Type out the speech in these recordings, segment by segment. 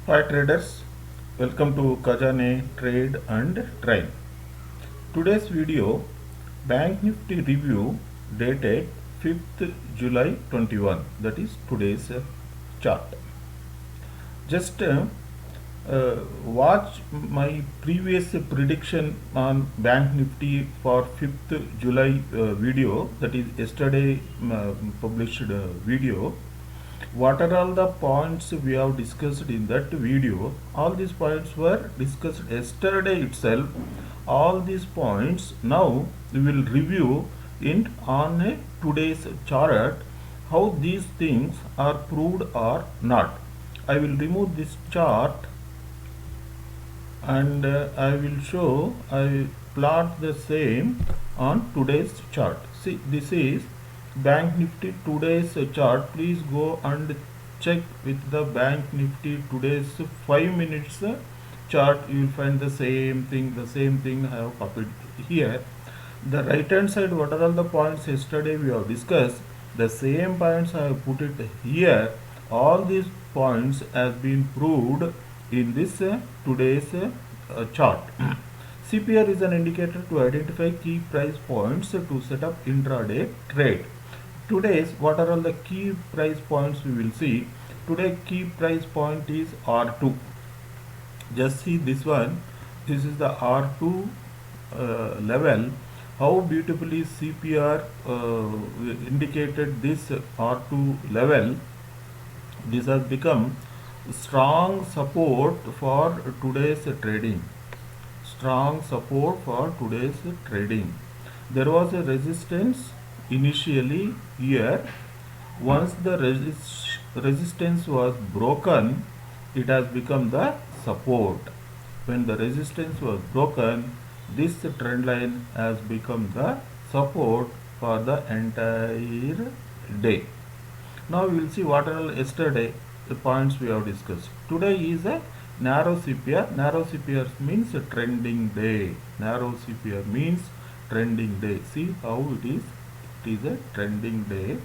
Hi traders, welcome to Kajane Trade and Train. Today's video, Bank Nifty review dated 5th July 21, that is today's chart. Just watch my previous prediction on Bank Nifty for 5th July video, that is yesterday published video. What are all the points we have discussed in that video? All these points were discussed yesterday itself. All these points now we will review in on a today's chart how these things are proved or not. I will remove this chart and I will plot the same on today's chart. See, this is Bank Nifty today's chart. Please go and check with the Bank Nifty today's 5 minutes chart. You will find the same thing I have copied here. The right hand side, what are all the points yesterday we have discussed, the same points I have put it here. All these points has been proved in this today's chart. CPR is an indicator to identify key price points to set up intraday trade. Today's, what are all the key price points we will see. Today key price point is R2. Just see this one. This is the R2 level. How beautifully CPR indicated this R2 level. This has become strong support for today's trading. Strong support for today's trading. There was a resistance initially here. Once the resistance was broken, it has become the support. When the resistance was broken, this trend line has become the support for the entire day. Now we will see what are yesterday the points we have discussed. Today is a narrow CPR. Narrow CPR means a trending day. Narrow CPR means trending day. See how it is. It is a trending day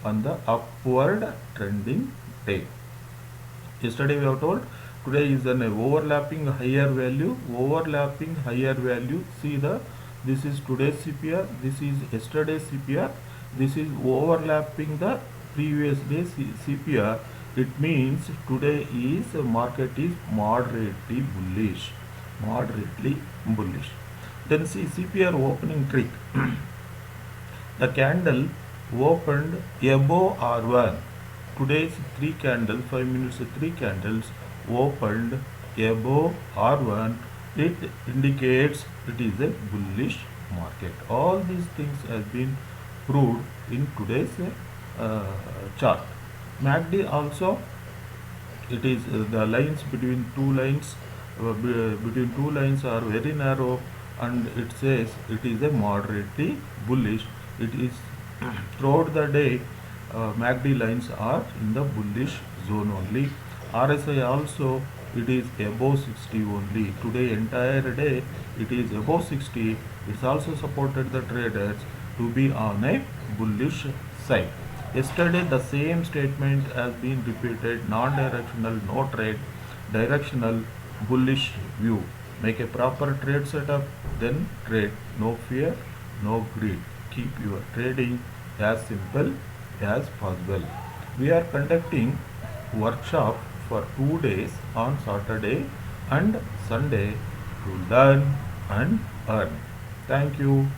on the upward trending day. Yesterday we have told today is an overlapping higher value. Overlapping higher value. See this is today's CPR. This is yesterday's CPR. This is overlapping the previous day CPR. It means today is market is moderately bullish. Moderately bullish. Then see CPR opening trick. The candle opened above R1. Today's 3 candles, 5 minutes 3 candles opened above R1. It indicates it is a bullish market. All these things have been proved in today's chart. MACD also, it is the lines between two lines are very narrow, and it says it is a moderately bullish. It is throughout the day MACD lines are in the bullish zone only. RSI also, it is above 60 only. Today entire day it is above 60. It's also supported the traders to be on a bullish side. Yesterday the same statement has been repeated. Non-directional, no trade. Directional, bullish view. Make a proper trade setup, then trade. No fear, no greed. Keep your trading as simple as possible. We are conducting workshop for 2 days on Saturday and Sunday to learn and earn. Thank you.